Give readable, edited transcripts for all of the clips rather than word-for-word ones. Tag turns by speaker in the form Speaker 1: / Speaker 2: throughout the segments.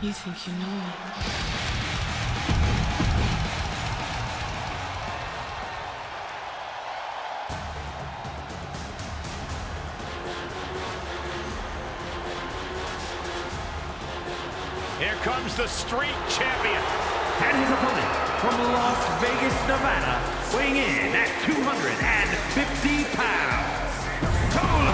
Speaker 1: You think you know me?
Speaker 2: Here comes the street champion.
Speaker 3: And his opponent from Las Vegas, Nevada, weighing in at 250 pounds, Cole.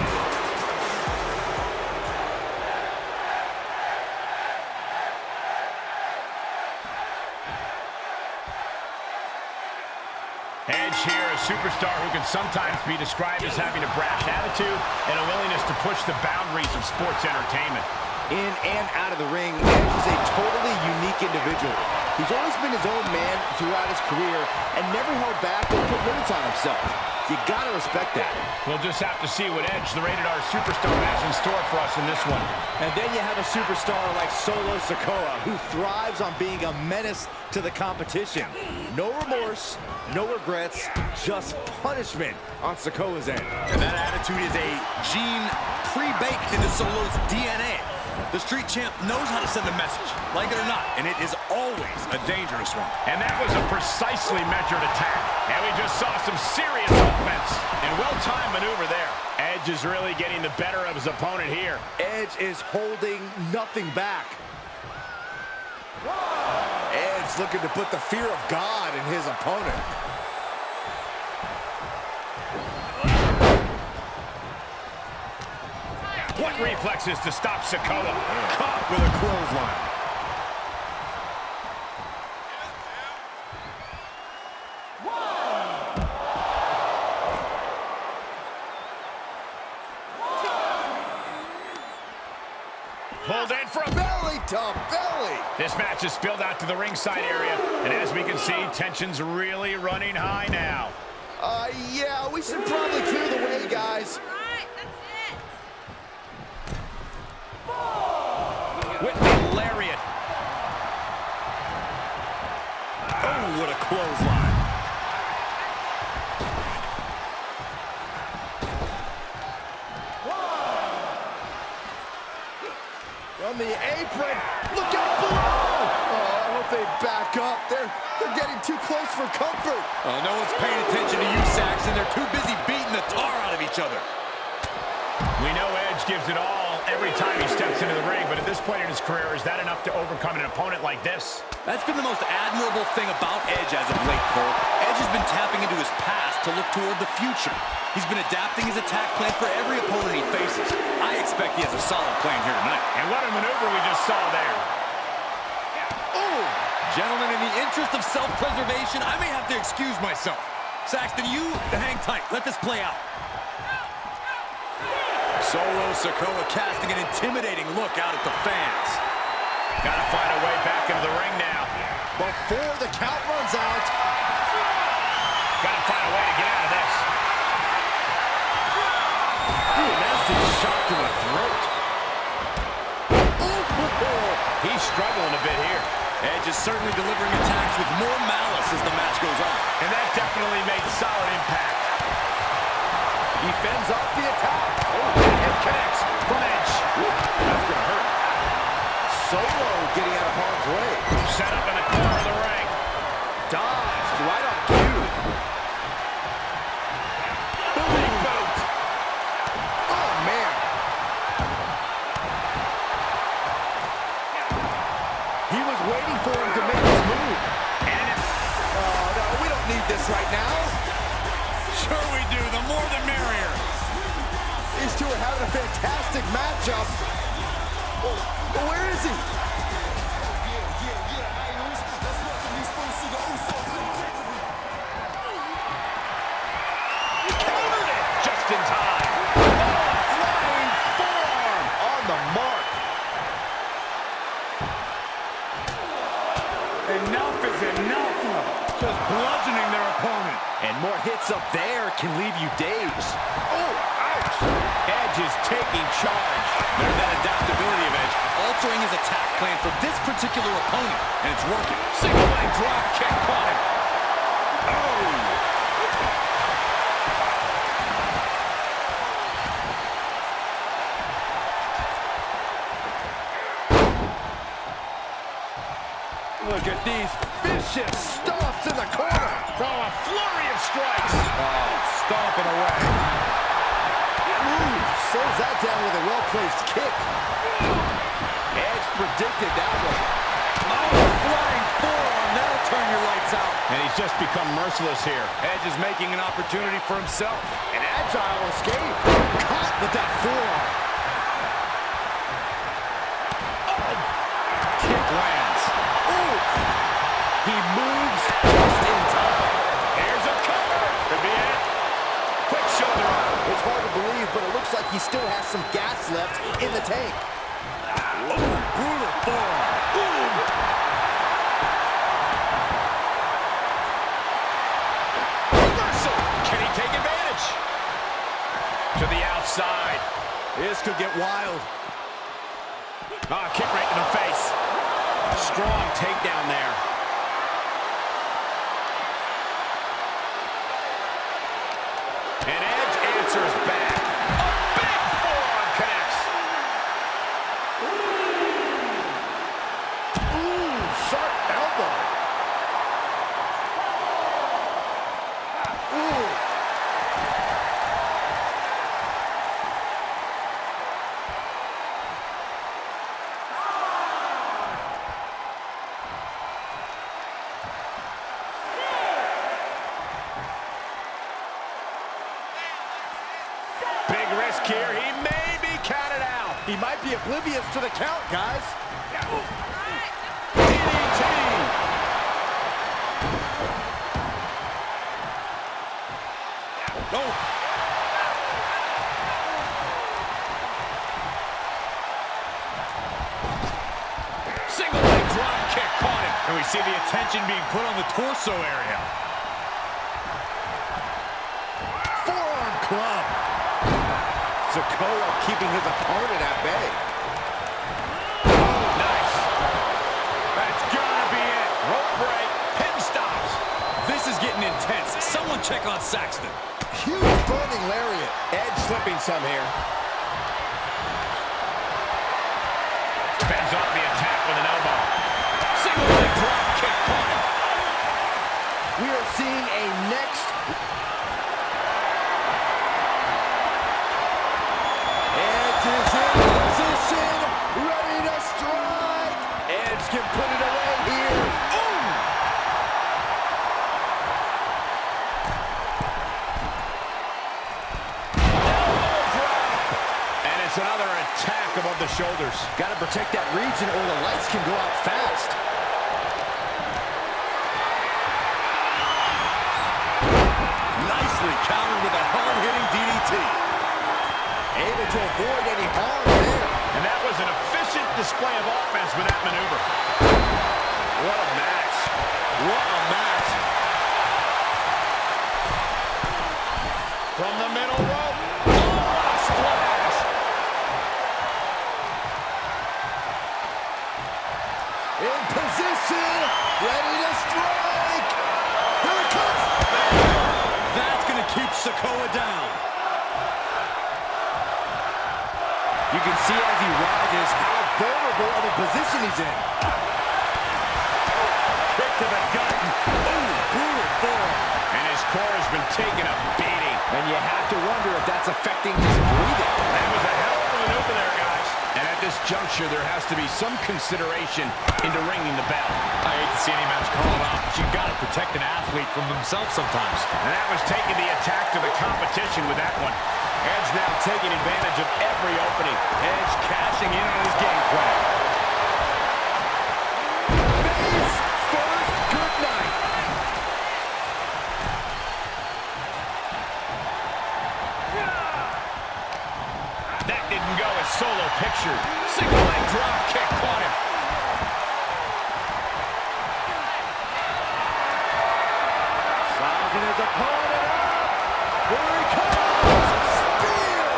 Speaker 2: Edge here, a superstar who can sometimes be described as having a brash attitude and a willingness to push the boundaries of sports entertainment.
Speaker 4: In and out of the ring, Edge is a totally unique individual. He's always been his own man throughout his career and never held back or put limits on himself. You gotta respect that.
Speaker 2: We'll just have to see what Edge, the Rated R Superstar, has in store for us in this one.
Speaker 4: And then you have a superstar like SIKOA, who thrives on being a menace to the competition. No remorse, no regrets, just punishment on SIKOA's end.
Speaker 5: And that attitude is a gene pre-baked into Solo's DNA. The street champ knows how to send a message, like it or not, and it is always a dangerous one.
Speaker 2: And that was a precisely measured attack. And we just saw some serious offense and well-timed maneuver there. Edge is really getting the better of his opponent here.
Speaker 4: Edge is holding nothing back. Edge looking to put the fear of God in his opponent.
Speaker 2: What reflexes to stop SIKOA?
Speaker 4: Caught with a clothesline.
Speaker 2: Pulled in for a
Speaker 4: Belly to belly.
Speaker 2: This match is spilled out to the ringside area, and as we can see, tension's really running high now.
Speaker 4: Yeah, we should probably clear the way, guys.
Speaker 2: With the lariat.
Speaker 4: Oh, what a clothesline. From the apron, look out below! Oh, I hope they back up. They're getting too close for comfort.
Speaker 5: No one's paying attention to you, Saxton. They're too busy beating the tar out of each other.
Speaker 2: We know Edge gives it all every time he steps into the ring, but at this point in his career, is that enough to overcome an opponent like this?
Speaker 5: That's been the most admirable thing about Edge as of late, Cole. Edge has been tapping into his past to look toward the future. He's been adapting his attack plan for every opponent he faces. I expect he has a solid plan here tonight.
Speaker 2: And what a maneuver we just saw there.
Speaker 5: Oh! Gentlemen, in the interest of self-preservation, I may have to excuse myself. Saxton, you hang tight. Let this play out. Solo SIKOA casting an intimidating look out at the fans.
Speaker 2: Gotta find a way back into the ring now.
Speaker 4: Before the count runs out.
Speaker 2: Gotta find a way to get out of this.
Speaker 4: Ooh, nasty shot to the throat.
Speaker 2: He's struggling a bit here.
Speaker 5: Edge is certainly delivering attacks with more malice as the match goes on.
Speaker 2: And that definitely made solid impact.
Speaker 4: He fends off the attack.
Speaker 2: Oh, it connects from Edge.
Speaker 4: That's gonna hurt. Solo getting out of harm's way.
Speaker 2: Set up in the corner of the ring.
Speaker 4: Dodged right on cue.
Speaker 2: Big boot.
Speaker 4: Oh, man. He was waiting for him to make his move.
Speaker 2: And
Speaker 4: Oh, no, we don't need this right now.
Speaker 5: Sure we do. The more the merrier.
Speaker 4: These two are having a fantastic matchup. Well, where is he?
Speaker 2: countered it just in time.
Speaker 4: Flying forearm on the mark.
Speaker 3: Enough is enough. Just bludgeoning their opponent.
Speaker 4: And more hits up there can leave you dazed.
Speaker 2: Oh, ouch. Edge is taking charge.
Speaker 5: There's that adaptability of Edge, altering his attack plan for this particular opponent, and it's working.
Speaker 2: Single leg drop kick caught him. Oh.
Speaker 4: Look at these vicious stomps in the corner.
Speaker 2: Oh, a flurry of strikes.
Speaker 4: Oh, stomping away. Ooh, slows that down with a well-placed kick. Edge predicted that one. Oh, flying forearm. That'll turn your lights out.
Speaker 2: And he's just become merciless here.
Speaker 5: Edge is making an opportunity for himself.
Speaker 4: An agile escape. Caught with that forearm. Oh, kick lands. Ooh. He moves just in time.
Speaker 2: Here's a cover. Could be it. Quick shoulder arm.
Speaker 4: It's hard to believe, but it looks like he still has some gas left in the tank.
Speaker 5: Oh, brutal forearm. Boom.
Speaker 2: Reversal. Can he take advantage? To the outside.
Speaker 4: This could get wild.
Speaker 2: Ah, kick right in the face. Strong takedown there. And Edge answers back. A big forearm connects.
Speaker 4: Ooh, sharp elbow. Ooh.
Speaker 2: Big risk here. He may be counted out.
Speaker 4: He might be oblivious to the count, guys.
Speaker 2: DDT.
Speaker 5: No.
Speaker 2: Single leg drop kick caught him.
Speaker 5: And we see the attention being put on the torso area.
Speaker 4: Forearm club. SIKOA keeping his opponent at bay.
Speaker 2: Nice. That's gotta be it. Rope break. Pin stops.
Speaker 5: This is getting intense. Someone check on Saxton.
Speaker 4: Huge burning lariat.
Speaker 2: Edge slipping some here. Fends off the attack with an elbow. Single leg drop kick caught him.
Speaker 4: We are seeing a next. Edge is in position, ready to strike. Edge can put it away here. Ooh!
Speaker 2: Elbow drop. And it's another attack above the shoulders.
Speaker 4: Got to protect that region or the lights can go out fast.
Speaker 5: Nicely countered with a hard-hitting DDT.
Speaker 4: Able to avoid any harm there.
Speaker 2: And that was an efficient display of offense with that maneuver. What a match. What a match. From the middle rope. Oh, a splash.
Speaker 4: In position, ready to strike. Here it comes.
Speaker 5: That's going to keep SIKOA down.
Speaker 4: You can see as he rises how vulnerable of a position he's in.
Speaker 2: Kick to the gut. Ooh, brutal forearm. And his core has been taking a beating.
Speaker 4: And you have to wonder if that's affecting his breathing.
Speaker 2: That was a hell of a maneuver there, guys. And at this juncture, there has to be some consideration into ringing the bell.
Speaker 5: I hate to see any match called off, but you've got to protect an athlete from himself sometimes.
Speaker 2: And that was taking the attack to the competition with that one. Edge now taking advantage of every opening. Edge cashing in on his game plan.
Speaker 4: Face first, good night.
Speaker 2: That didn't go as Solo pictured. Single leg drop kick caught him.
Speaker 4: Sizing his opponent up. Here he comes. Spear.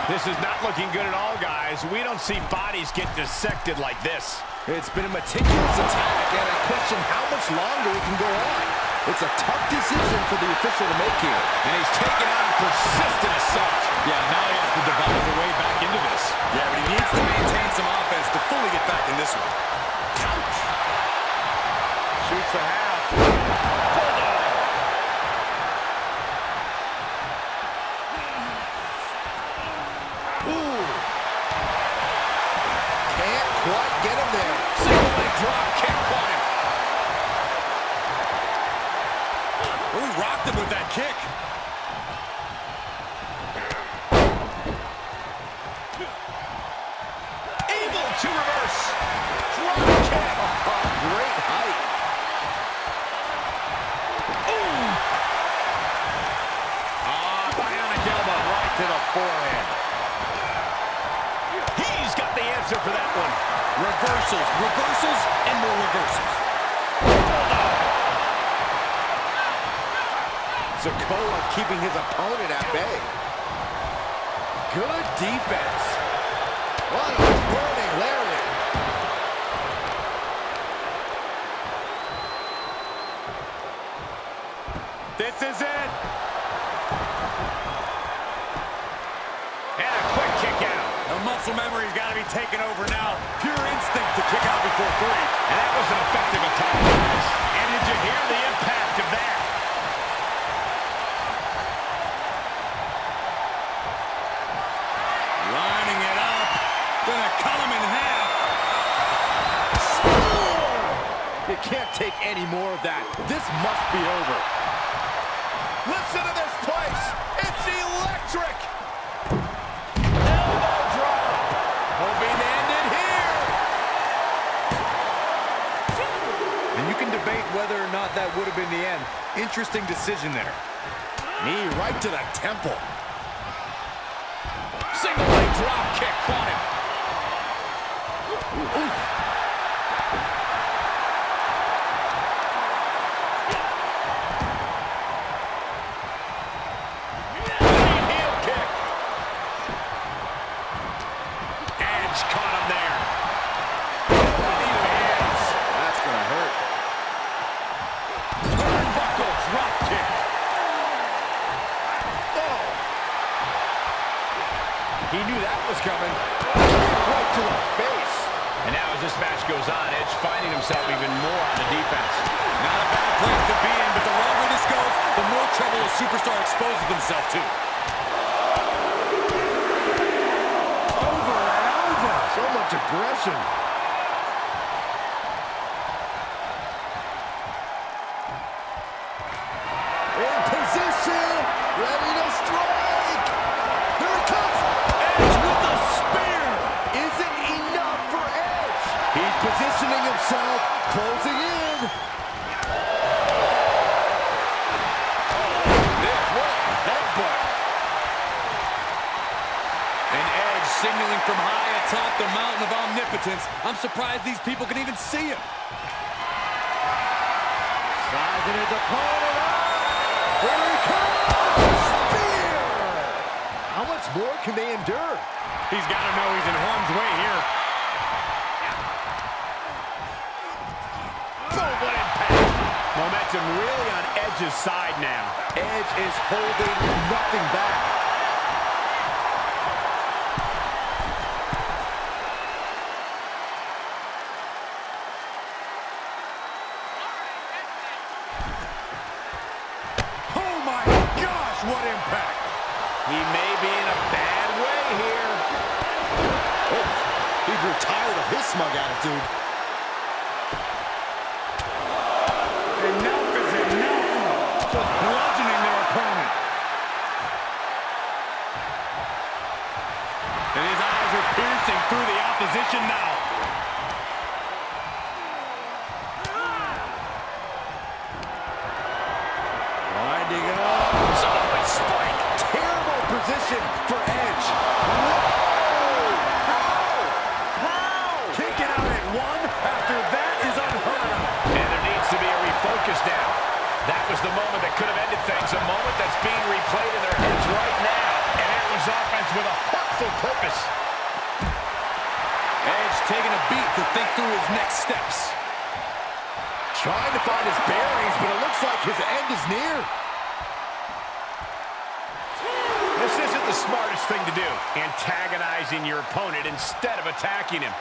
Speaker 2: This is not looking good at all, guys. We don't see bodies get dissected like this.
Speaker 4: It's been a meticulous attack, and I question how much longer it can go on. It's a tough decision for the official to make here.
Speaker 2: And he's taken on persistent assault.
Speaker 5: Yeah, now he has to devise a way back into this. Yeah, but he needs to maintain some offense to fully get back in this one.
Speaker 4: Ouch. Shoots the half. Ooh. Can't quite get him there.
Speaker 5: Single leg drop kick caught him. Ooh, rocked him with that kick.
Speaker 2: Able to reverse. Drop kick.
Speaker 4: Great height.
Speaker 2: Bionic elbow right to the forehand. He's got the answer for that one.
Speaker 5: Reversals, reversals, and more reversals.
Speaker 4: SIKOA keeping his opponent at bay. Good defense. What a burning lariat. This is it.
Speaker 2: And a quick kick out.
Speaker 5: The muscle memory's got to be taken over now. Pure instinct to kick out before three.
Speaker 2: And that was an effective attack, guys. And did you hear the impact of that?
Speaker 5: Lining it up. Gonna cut him in half.
Speaker 4: You can't take any more of that. This must be over. Listen to this place. It's electric. Elbow drop. Hoping to end it here.
Speaker 5: And you can debate whether or not that would have been the end. Interesting decision there.
Speaker 4: Knee right to the temple.
Speaker 2: Single leg drop kick caught him. Heel kick. Edge caught him there. Hands.
Speaker 4: That's gonna hurt.
Speaker 2: Turnbuckle drop kick.
Speaker 4: Oh. He knew that was coming. Right to the face.
Speaker 2: And now as this match goes on, Edge finding himself even more on the defense.
Speaker 5: Not a bad place to be in, but the longer this goes, the more trouble a superstar exposes himself to.
Speaker 4: Over and over. So much aggression. In position. Ready to strike. Here it comes. Edge with a spear. Isn't enough for Edge. He's positioning himself. Closing in. What a headbutt.
Speaker 5: And Edge signaling from high atop the mountain of omnipotence. I'm surprised these people can even see him.
Speaker 4: Sizing his opponent up. Here he comes. Spear. How much more can they endure?
Speaker 5: He's got to know he's in harm's way here.
Speaker 2: Boom, what impact. Momentum really on Edge's side now.
Speaker 4: Edge is holding nothing back.
Speaker 5: Oh my gosh, what impact!
Speaker 2: He may be in a bad way here.
Speaker 4: Oh, he grew tired of his smug attitude.
Speaker 5: Enough is enough! Just bludgeoning their opponent. And his eyes are piercing through the opposition now.
Speaker 4: Winding up.
Speaker 2: Solid spike.
Speaker 4: Terrible position for Edge. Whoa! How?
Speaker 5: Kicking out at one after that is unheard of.
Speaker 2: And there needs to be a refocus now. That was the moment that could have ended things. A moment that's being replayed in their heads right now. And it was offense with a hurtful purpose.
Speaker 5: Edge taking a beat to think through his next steps.
Speaker 4: Trying to find his bearings, but it looks like his end is near.
Speaker 2: This isn't the smartest thing to do, antagonizing your opponent instead of attacking him.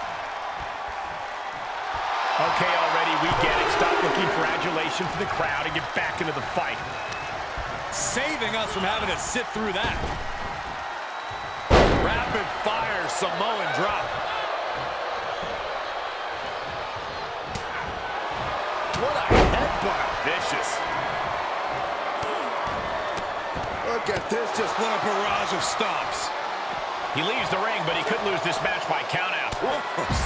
Speaker 2: Okay, already, we get it. Stop Looking for adulation from the crowd and get back into the fight.
Speaker 5: Saving us from having to sit through that. Rapid fire Samoan drop.
Speaker 4: What a headbutt.
Speaker 5: Vicious.
Speaker 4: Look at this, just
Speaker 5: What a barrage of stomps.
Speaker 2: He leaves the ring, but he could lose this match by countout.
Speaker 5: Whoa,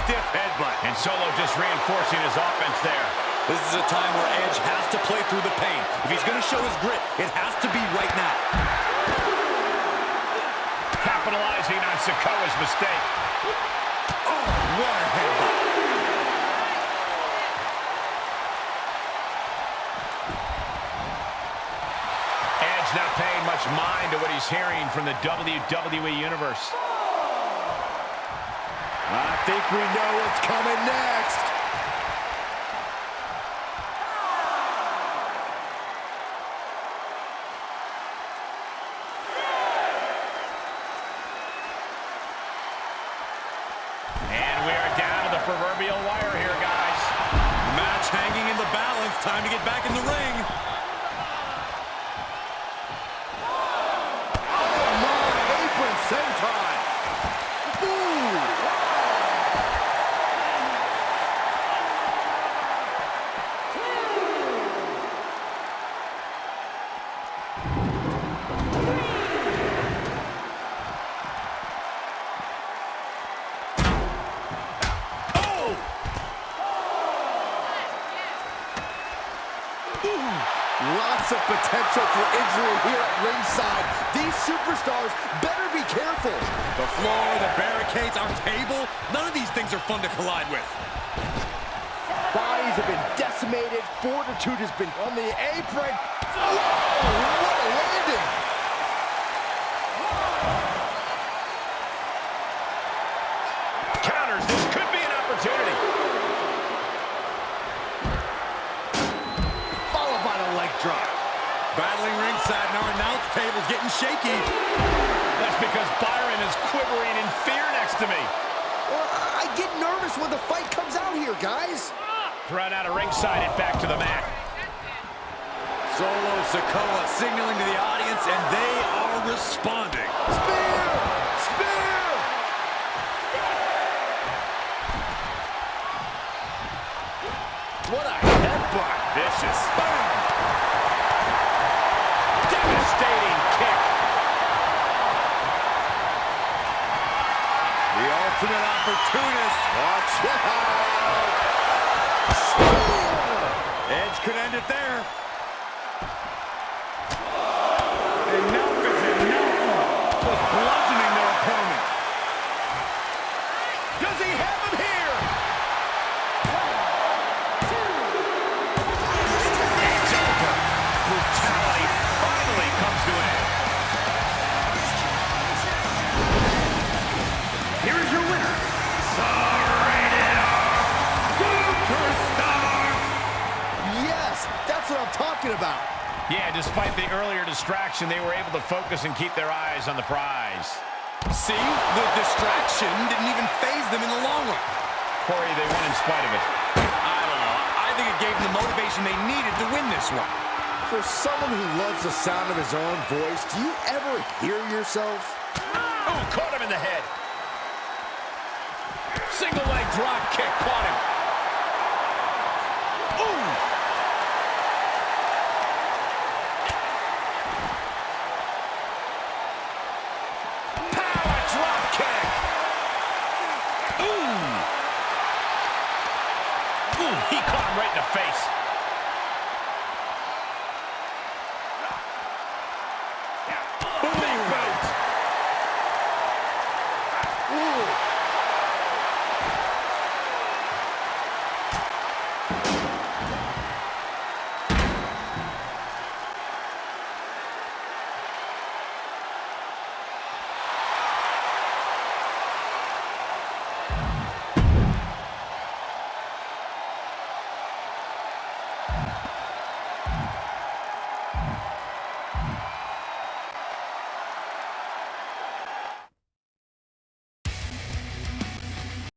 Speaker 5: stiff headbutt.
Speaker 2: And Solo just reinforcing his offense there.
Speaker 5: This is a time where Edge has to play through the pain. If he's going to show his grit, it has to be right now.
Speaker 2: Capitalizing on SIKOA's mistake.
Speaker 5: Oh, what a headbutt.
Speaker 2: Edge not paying much mind to what he's hearing from the WWE Universe.
Speaker 4: I think we know what's coming next.
Speaker 2: And we are down to the proverbial wire here, guys.
Speaker 5: Match hanging in the balance. Time to get back in the ring.
Speaker 4: Oh, my apron senton. Ooh. Lots of potential for injury here at ringside. These superstars better be careful.
Speaker 5: The floor, the barricades, our table. None of these things are fun to collide with.
Speaker 4: Bodies have been decimated. Fortitude has been on the apron. Whoa, what a landing.
Speaker 2: Counters, this could be an opportunity.
Speaker 4: Followed by the leg drop.
Speaker 5: Battling ringside, and our announce table's getting shaky.
Speaker 2: That's because Byron is quivering in fear next to me.
Speaker 4: Well, I get nervous when the fight comes out here, guys.
Speaker 2: Thrown out of ringside and back to the mat.
Speaker 5: Solo SIKOA signaling to the audience, and they are responding.
Speaker 4: Spear! Spear! What a headbutt.
Speaker 2: Vicious.
Speaker 4: Bam!
Speaker 2: Devastating kick.
Speaker 5: The ultimate opportunist.
Speaker 4: Watch out!
Speaker 5: Edge could end it there.
Speaker 3: Enough is enough.
Speaker 5: Just bludgeoning their opponent.
Speaker 2: Does he have him here? It's over. Brutality finally comes to an end.
Speaker 3: Here is your winner, the Rated R Superstar.
Speaker 4: Yes, that's what I'm talking about.
Speaker 2: Yeah, despite the earlier distraction, they were able to focus and keep their eyes on the prize.
Speaker 5: See, the distraction didn't even faze them in the long run.
Speaker 2: Corey, they won in spite of it.
Speaker 5: I don't know. I think it gave them the motivation they needed to win this one.
Speaker 4: For someone who loves the sound of his own voice, do you ever hear yourself?
Speaker 2: Oh, caught him in the head. Single leg drop kick, caught him. Ooh.